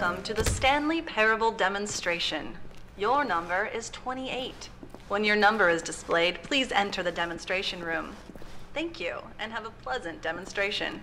Welcome to the Stanley Parable Demonstration. Your number is 28. When your number is displayed, please enter the demonstration room. Thank you, and have a pleasant demonstration.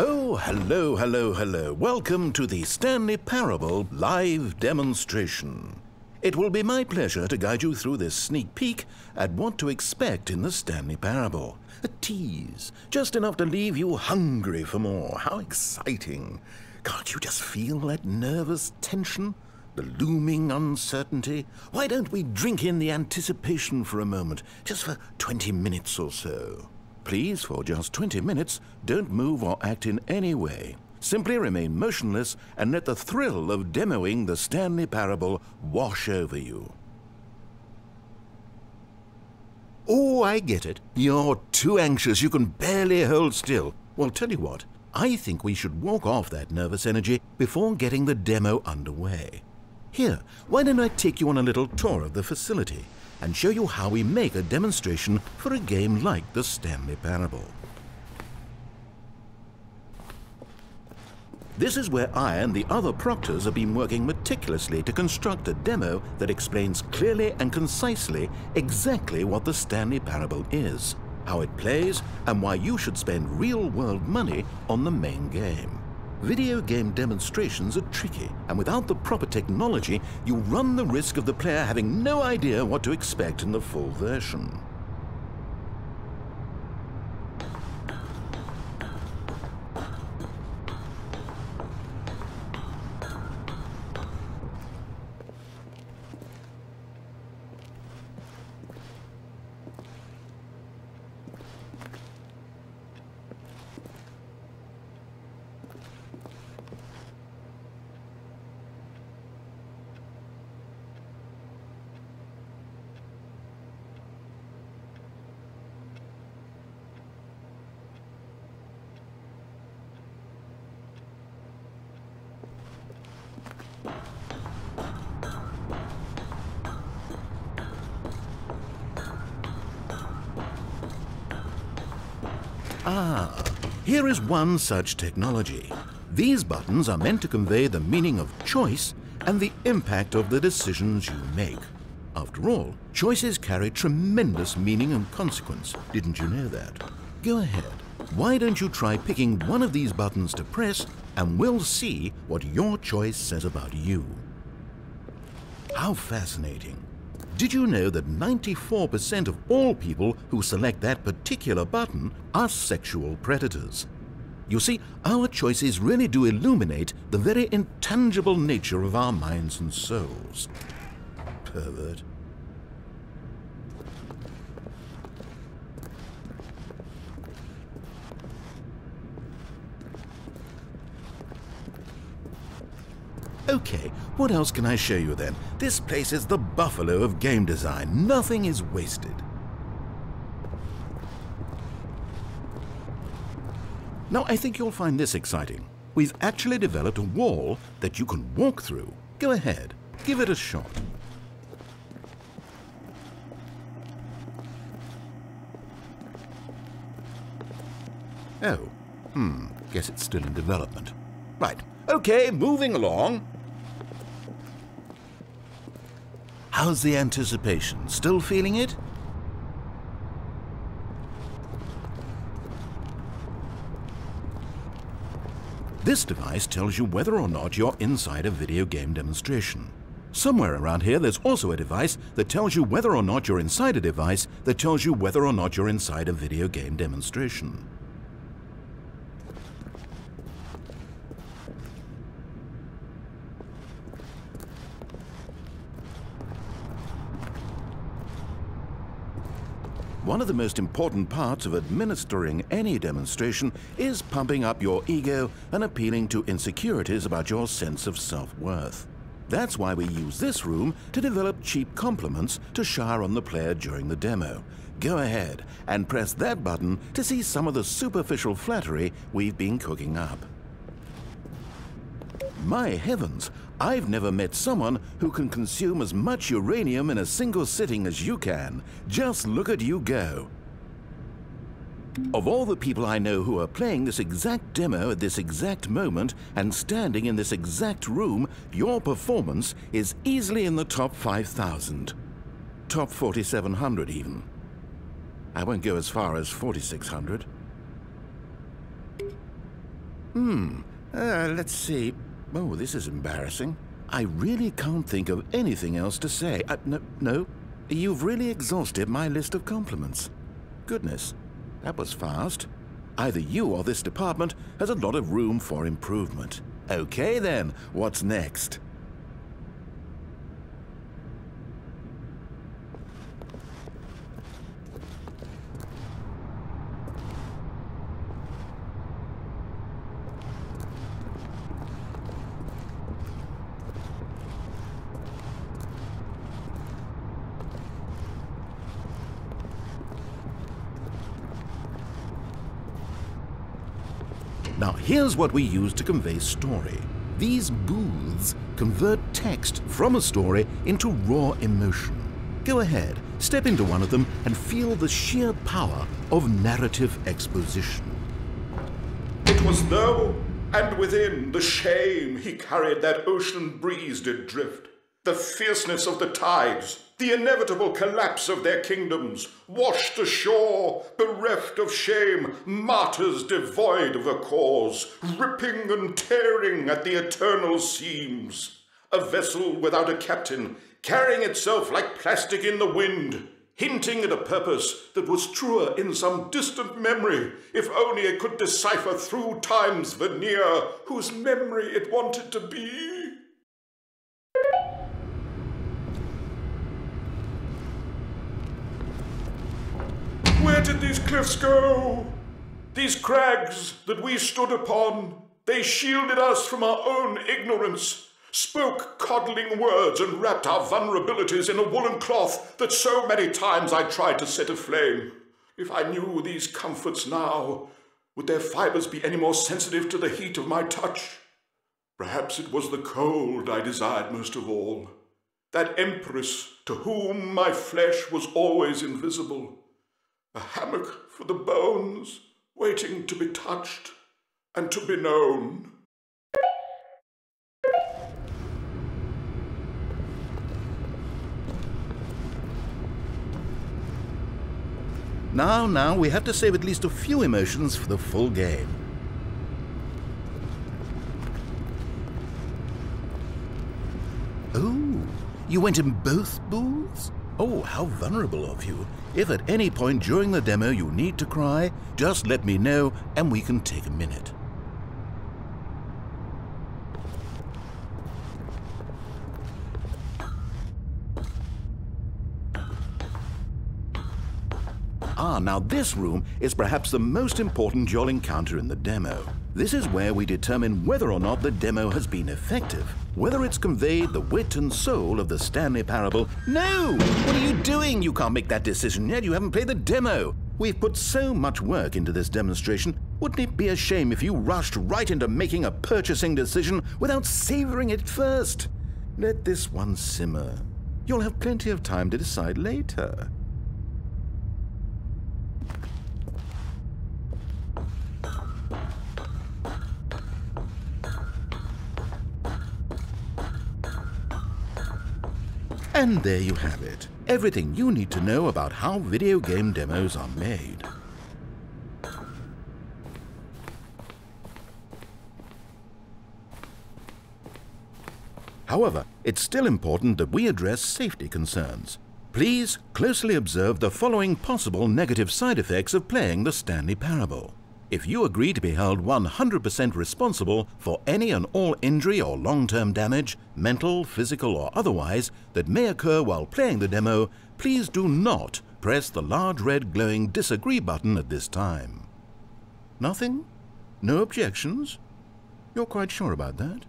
Oh, hello. Welcome to the Stanley Parable live demonstration. It will be my pleasure to guide you through this sneak peek at what to expect in the Stanley Parable. A tease, just enough to leave you hungry for more. How exciting. Can't you just feel that nervous tension? The looming uncertainty? Why don't we drink in the anticipation for a moment, just for 20 minutes or so? Please, for just 20 minutes, don't move or act in any way. Simply remain motionless and let the thrill of demoing the Stanley Parable wash over you. Oh, I get it. You're too anxious. You can barely hold still. Well, tell you what. I think we should walk off that nervous energy before getting the demo underway. Here, why don't I take you on a little tour of the facility and show you how we make a demonstration for a game like the Stanley Parable. This is where I and the other proctors have been working meticulously to construct a demo that explains clearly and concisely exactly what the Stanley Parable is, how it plays, and why you should spend real-world money on the main game. Video game demonstrations are tricky, and without the proper technology, you run the risk of the player having no idea what to expect in the full version. Ah, here is one such technology. These buttons are meant to convey the meaning of choice and the impact of the decisions you make. After all, choices carry tremendous meaning and consequence. Didn't you know that? Go ahead. Why don't you try picking one of these buttons to press, and we'll see what your choice says about you. How fascinating. Did you know that 94% of all people who select that particular button are sexual predators? You see, our choices really do illuminate the very intangible nature of our minds and souls. Pervert. Okay, what else can I show you then? This place is the buffalo of game design. Nothing is wasted. Now, I think you'll find this exciting. We've actually developed a wall that you can walk through. Go ahead, give it a shot. Oh, guess it's still in development. Right, okay, moving along. How's the anticipation? Still feeling it? This device tells you whether or not you're inside a video game demonstration. Somewhere around here there's also a device that tells you whether or not you're inside a device that tells you whether or not you're inside a video game demonstration. One of the most important parts of administering any demonstration is pumping up your ego and appealing to insecurities about your sense of self-worth. That's why we use this room to develop cheap compliments to shower on the player during the demo. Go ahead and press that button to see some of the superficial flattery we've been cooking up. My heavens, I've never met someone who can consume as much uranium in a single sitting as you can. Just look at you go. Of all the people I know who are playing this exact demo at this exact moment and standing in this exact room, your performance is easily in the top 5,000. Top 4,700 even. I won't go as far as 4,600. Let's see. Oh, this is embarrassing. I really can't think of anything else to say. No, you've really exhausted my list of compliments. Goodness, that was fast. Either you or this department has a lot of room for improvement. Okay then, what's next? Now, here's what we use to convey story. These booths convert text from a story into raw emotion. Go ahead, step into one of them and feel the sheer power of narrative exposition. It was low, and within the shame he carried that ocean breeze did drift. The fierceness of the tides, the inevitable collapse of their kingdoms, washed ashore, bereft of shame, martyrs devoid of a cause, ripping and tearing at the eternal seams. A vessel without a captain, carrying itself like plastic in the wind, hinting at a purpose that was truer in some distant memory, if only it could decipher through time's veneer whose memory it wanted to be. Where did these cliffs go? These crags that we stood upon, they shielded us from our own ignorance, spoke coddling words and wrapped our vulnerabilities in a woolen cloth that so many times I tried to set aflame. If I knew these comforts now, would their fibers be any more sensitive to the heat of my touch? Perhaps it was the cold I desired most of all, that empress to whom my flesh was always invisible. A hammock for the bones, waiting to be touched and to be known. Now, we have to save at least a few emotions for the full game. Oh, you went in both booths? Oh, how vulnerable of you. If at any point during the demo you need to cry, just let me know and we can take a minute. Now this room is perhaps the most important you'll encounter in the demo. This is where we determine whether or not the demo has been effective, whether it's conveyed the wit and soul of the Stanley Parable. No! What are you doing? You can't make that decision yet. You haven't played the demo. We've put so much work into this demonstration, wouldn't it be a shame if you rushed right into making a purchasing decision without savoring it first? Let this one simmer. You'll have plenty of time to decide later. And there you have it. Everything you need to know about how video game demos are made. However, it's still important that we address safety concerns. Please closely observe the following possible negative side effects of playing the Stanley Parable. If you agree to be held 100% responsible for any and all injury or long-term damage, mental, physical or otherwise, that may occur while playing the demo, please do not press the large red glowing disagree button at this time. Nothing? No objections? You're quite sure about that?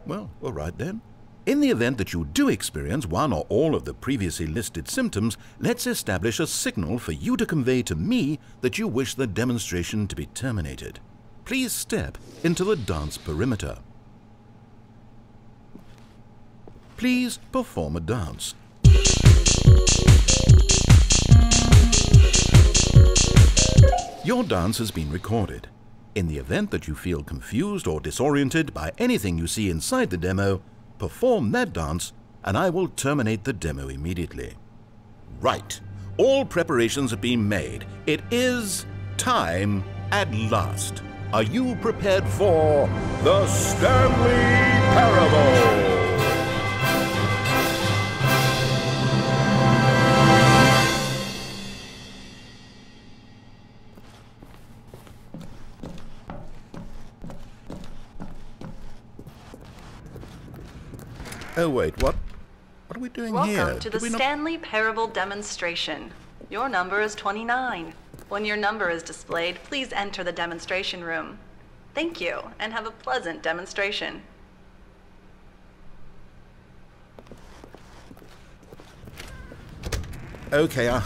Well, all right then. In the event that you do experience one or all of the previously listed symptoms, let's establish a signal for you to convey to me that you wish the demonstration to be terminated. Please step into the dance perimeter. Please perform a dance. Your dance has been recorded. In the event that you feel confused or disoriented by anything you see inside the demo, perform that dance and I will terminate the demo immediately. Right. All preparations have been made. It is time at last. Are you prepared for the Stanley Parable? Oh wait, what are we doing here? Welcome to the Stanley Parable demonstration. Your number is 29. When your number is displayed, please enter the demonstration room. Thank you, and have a pleasant demonstration. Okay,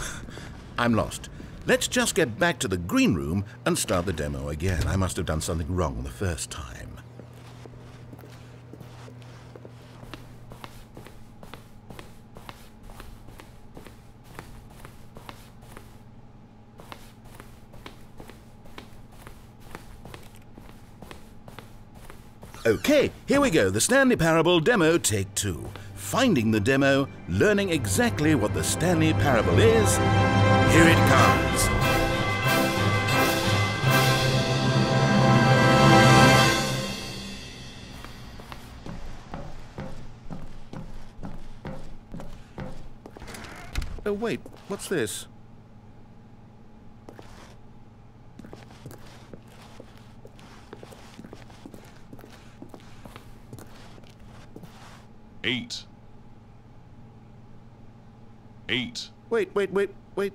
I'm lost. Let's just get back to the green room and start the demo again. I must have done something wrong the first time. Okay, here we go, the Stanley Parable Demo Take 2. Finding the demo, learning exactly what the Stanley Parable is. Here it comes. Oh wait, what's this? Eight. Wait.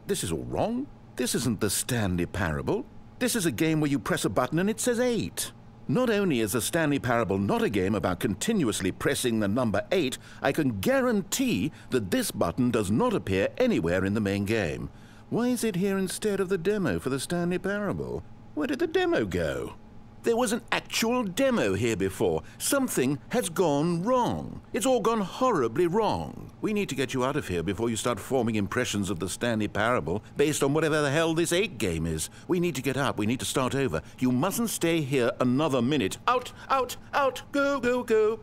This is all wrong. This isn't the Stanley Parable. This is a game where you press a button and it says 8. Not only is the Stanley Parable not a game about continuously pressing the number 8, I can guarantee that this button does not appear anywhere in the main game. Why is it here instead of the demo for the Stanley Parable? Where did the demo go? There was an actual demo here before. Something has gone wrong. It's all gone horribly wrong. We need to get you out of here before you start forming impressions of the Stanley Parable based on whatever the hell this 8 game is. We need to get up. We need to start over. You mustn't stay here another minute. Out, out, out. Go, go, go.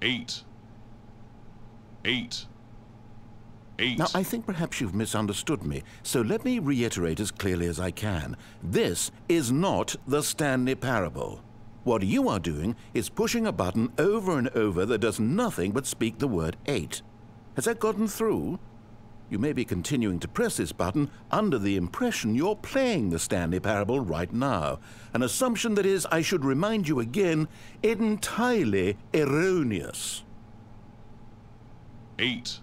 8. Now, I think perhaps you've misunderstood me, so let me reiterate as clearly as I can. This is not the Stanley Parable. What you are doing is pushing a button over and over that does nothing but speak the word 8. Has that gotten through? You may be continuing to press this button under the impression you're playing the Stanley Parable right now, an assumption that is, I should remind you again, entirely erroneous. 8.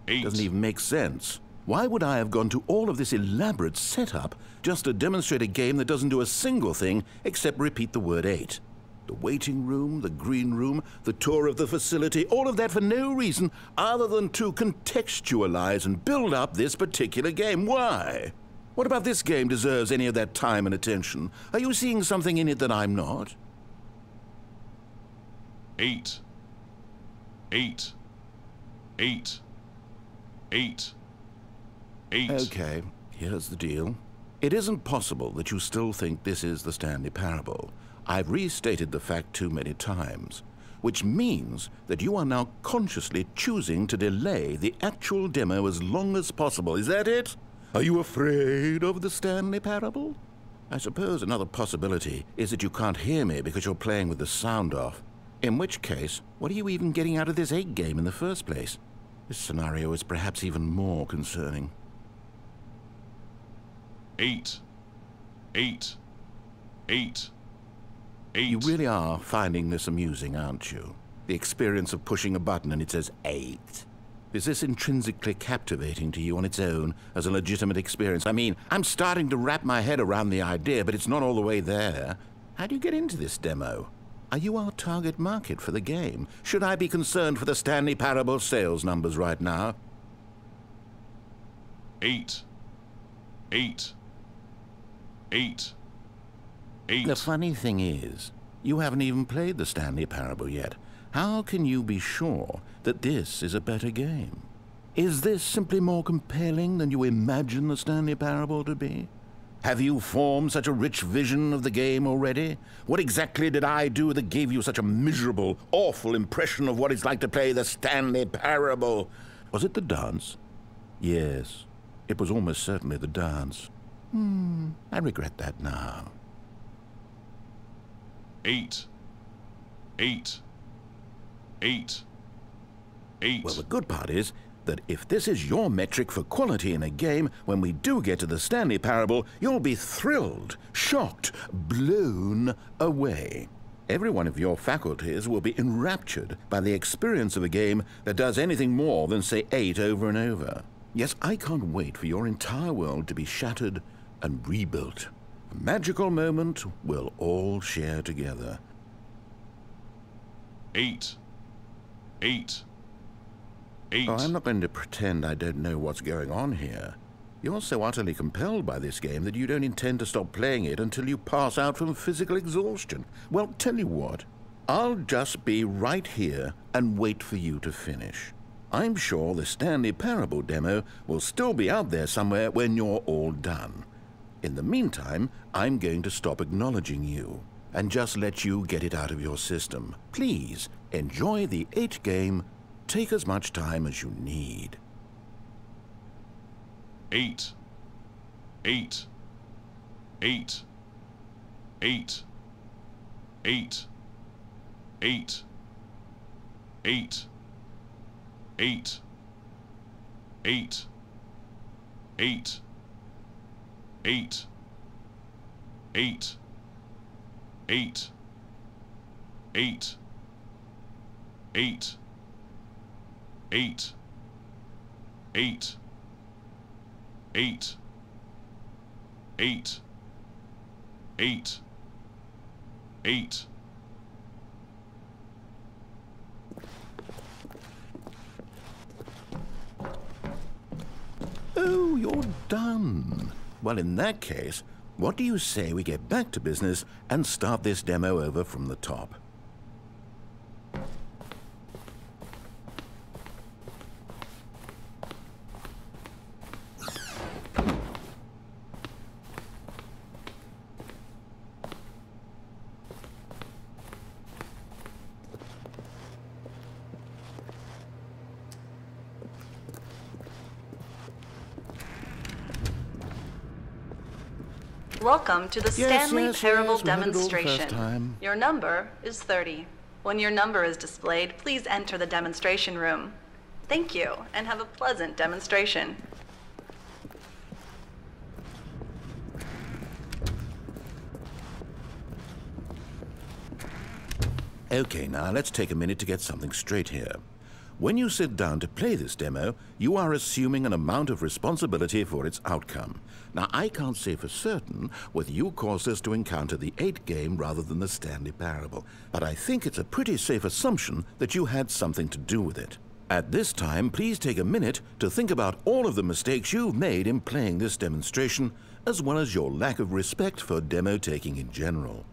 Doesn't even make sense. Why would I have gone to all of this elaborate setup just to demonstrate a game that doesn't do a single thing except repeat the word 8? The waiting room, the green room, the tour of the facility, all of that for no reason other than to contextualize and build up this particular game. Why? What about this game deserves any of that time and attention? Are you seeing something in it that I'm not? 8, 8, 8, 8, 8. Okay, here's the deal. It isn't possible that you still think this is the Stanley Parable. I've restated the fact too many times, which means that you are now consciously choosing to delay the actual demo as long as possible. Is that it? Are you afraid of the Stanley Parable? I suppose another possibility is that you can't hear me because you're playing with the sound off. In which case, what are you even getting out of this 8 game in the first place? This scenario is perhaps even more concerning. 8, 8, 8, 8. You really are finding this amusing, aren't you? The experience of pushing a button and it says 8. Is this intrinsically captivating to you on its own as a legitimate experience? I mean, I'm starting to wrap my head around the idea, but it's not all the way there. How do you get into this demo? Are you our target market for the game? Should I be concerned for the Stanley Parable sales numbers right now? 8, 8, 8, 8. The funny thing is, you haven't even played the Stanley Parable yet. How can you be sure that this is a better game? Is this simply more compelling than you imagine the Stanley Parable to be? Have you formed such a rich vision of the game already? What exactly did I do that gave you such a miserable, awful impression of what it's like to play the Stanley Parable? Was it the dance? Yes, it was almost certainly the dance. I regret that now. 8, 8, 8, 8. Well, the good part is that if this is your metric for quality in a game, when we do get to the Stanley Parable, you'll be thrilled, shocked, blown away. Every one of your faculties will be enraptured by the experience of a game that does anything more than say 8 over and over. Yes, I can't wait for your entire world to be shattered and rebuilt. A magical moment we'll all share together. 8, 8, 8. Oh, I'm not going to pretend I don't know what's going on here. You're so utterly compelled by this game that you don't intend to stop playing it until you pass out from physical exhaustion. Well, tell you what, I'll just be right here and wait for you to finish. I'm sure the Stanley Parable Demo will still be out there somewhere when you're all done. In the meantime, I'm going to stop acknowledging you and just let you get it out of your system. Please, enjoy the 8 game. Take as much time as you need. 8, 8, 8, 8, 8, 8, 8, 8, 8, 8, 8, 8, 8, 8, 8, 8, 8, 8, 8, 8, 8. Oh, you're done. Well, in that case, what do you say we get back to business and start this demo over from the top? Welcome to the Stanley Parable we had it all the first demonstration. time. Your number is 30. When your number is displayed, please enter the demonstration room. Thank you, and have a pleasant demonstration. Okay, now let's take a minute to get something straight here. when you sit down to play this demo, you are assuming an amount of responsibility for its outcome. Now, I can't say for certain whether you caused us to encounter the 8 game rather than the Stanley Parable, but I think it's a pretty safe assumption that you had something to do with it. At this time, please take a minute to think about all of the mistakes you've made in playing this demonstration, as well as your lack of respect for demo taking in general.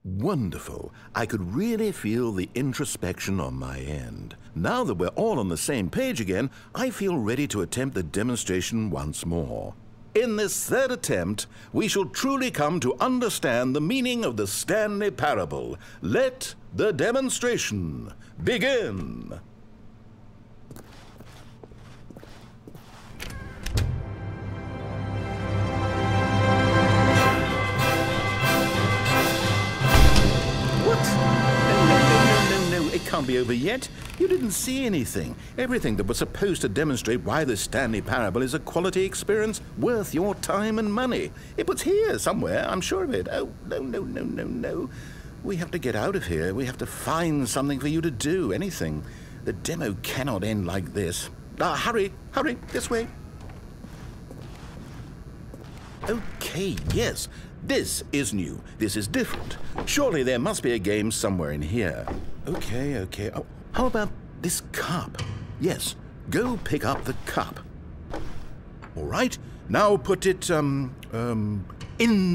Wonderful. I could really feel the introspection on my end. Now that we're all on the same page again, I feel ready to attempt the demonstration once more. In this third attempt, we shall truly come to understand the meaning of the Stanley Parable. Let the demonstration begin. It can't be over yet. You didn't see anything. Everything that was supposed to demonstrate why the Stanley Parable is a quality experience worth your time and money. It was here somewhere, I'm sure of it. Oh, no. We have to get out of here. We have to find something for you to do, anything. The demo cannot end like this. Hurry, this way. Okay, yes. This is new. This is different. Surely there must be a game somewhere in here. Okay. Oh, how about this cup? Yes, go pick up the cup. All right, now put it, in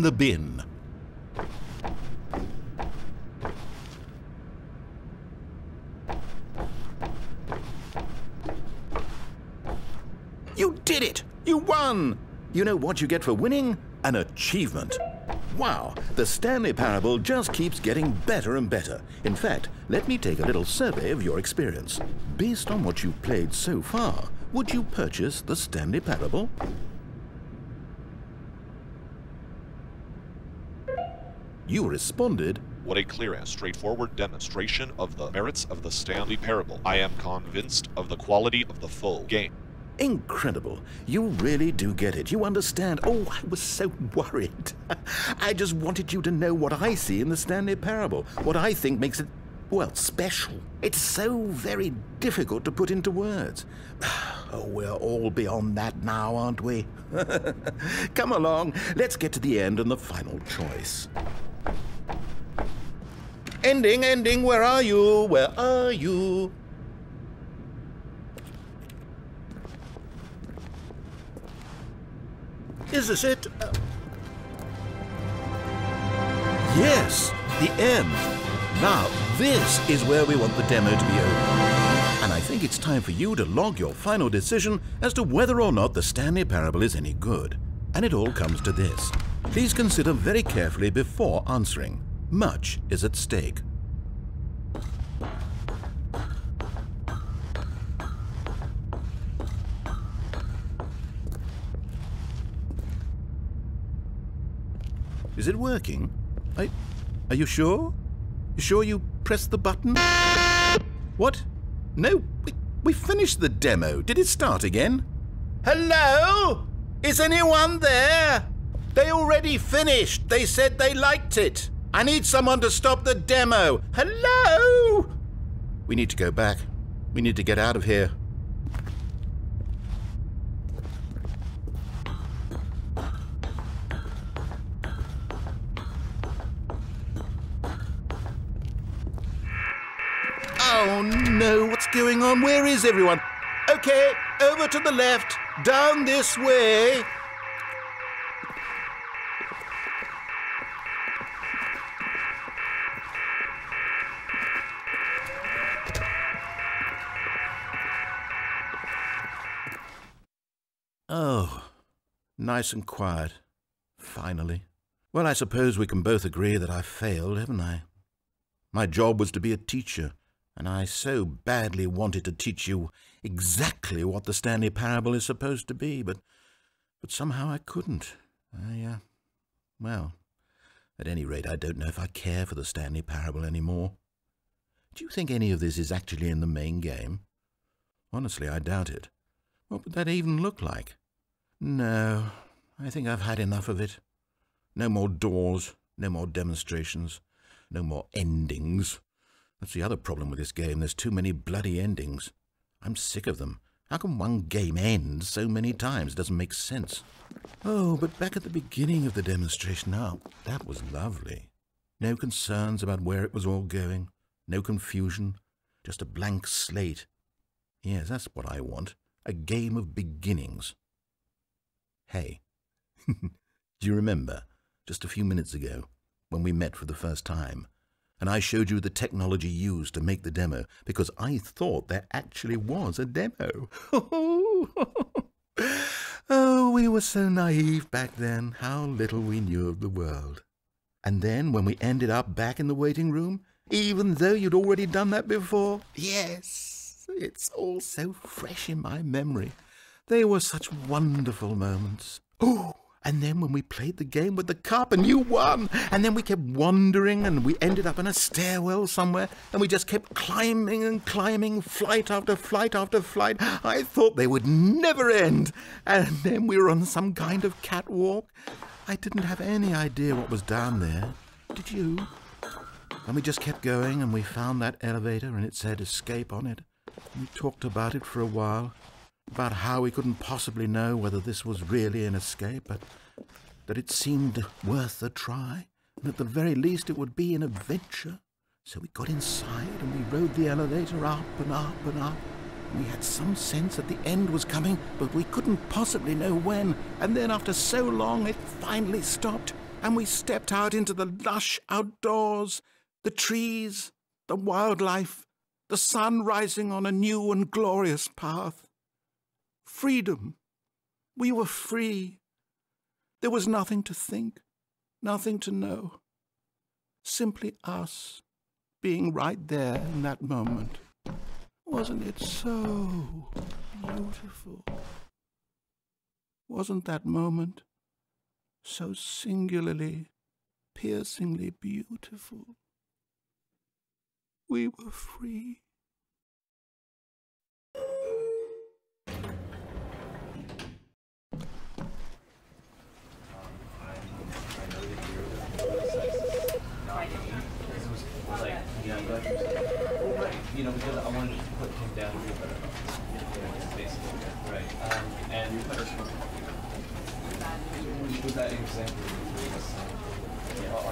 the bin. You did it! You won! You know what you get for winning? An achievement. Wow, the Stanley Parable just keeps getting better and better. In fact, let me take a little survey of your experience. Based on what you've played so far, would you purchase the Stanley Parable? You responded, "What a clear and straightforward demonstration of the merits of the Stanley Parable. I am convinced of the quality of the full game." Incredible. You really do get it. You understand. Oh, I was so worried. I just wanted you to know what I see in the Stanley Parable, what I think makes it, well, special. It's so very difficult to put into words. Oh, we're all beyond that now, aren't we? Come along. Let's get to the end and the final choice. Ending, where are you? Where are you? Is this it? Yes, the end. Now, this is where we want the demo to be over. And I think it's time for you to log your final decision as to whether or not the Stanley Parable is any good. And it all comes to this. Please consider very carefully before answering. Much is at stake. Is it working? Are you sure? You sure you pressed the button? What? No, we finished the demo. Did it start again? Hello? Is anyone there? They already finished. They said they liked it. I need someone to stop the demo. Hello? We need to go back. We need to get out of here. Oh no, what's going on? Where is everyone? Okay, over to the left, down this way. Oh, nice and quiet, finally. Well, I suppose we can both agree that I failed, haven't I? My job was to be a teacher, and I so badly wanted to teach you exactly what the Stanley Parable is supposed to be, but somehow I couldn't. Well, at any rate, I don't know if I care for the Stanley Parable anymore. Do you think any of this is actually in the main game? Honestly, I doubt it. What would that even look like? No, I think I've had enough of it. No more doors, no more demonstrations, no more endings. That's the other problem with this game. There's too many bloody endings. I'm sick of them. How can one game end so many times? It doesn't make sense. Oh, but back at the beginning of the demonstration, now, that was lovely. No concerns about where it was all going. No confusion. Just a blank slate. Yes, that's what I want. A game of beginnings. Hey, do you remember, just a few minutes ago, when we met for the first time, and I showed you the technology used to make the demo, because I thought there actually was a demo. Oh, we were so naive back then, how little we knew of the world. And then, when we ended up back in the waiting room, even though you'd already done that before, yes, it's all so fresh in my memory. They were such wonderful moments. Oh, and then when we played the game with the cup and you won, and then we kept wandering and we ended up in a stairwell somewhere, and we just kept climbing and climbing, flight after flight after flight. I thought they would never end. And then we were on some kind of catwalk. I didn't have any idea what was down there. Did you? And we just kept going, and we found that elevator, and it said escape on it. And we talked about it for a while. About how we couldn't possibly know whether this was really an escape, but that it seemed worth a try, and at the very least it would be an adventure. So we got inside and we rode the elevator up and up and up. We had some sense that the end was coming, but we couldn't possibly know when. And then after so long it finally stopped, and we stepped out into the lush outdoors, the trees, the wildlife, the sun rising on a new and glorious path. Freedom. We were free. There was nothing to think, nothing to know. Simply us being right there in that moment. Wasn't it so beautiful? Wasn't that moment so singularly, piercingly beautiful? We were free. You know, because I wanted to put him down here, basically, right? And was that example? Yeah.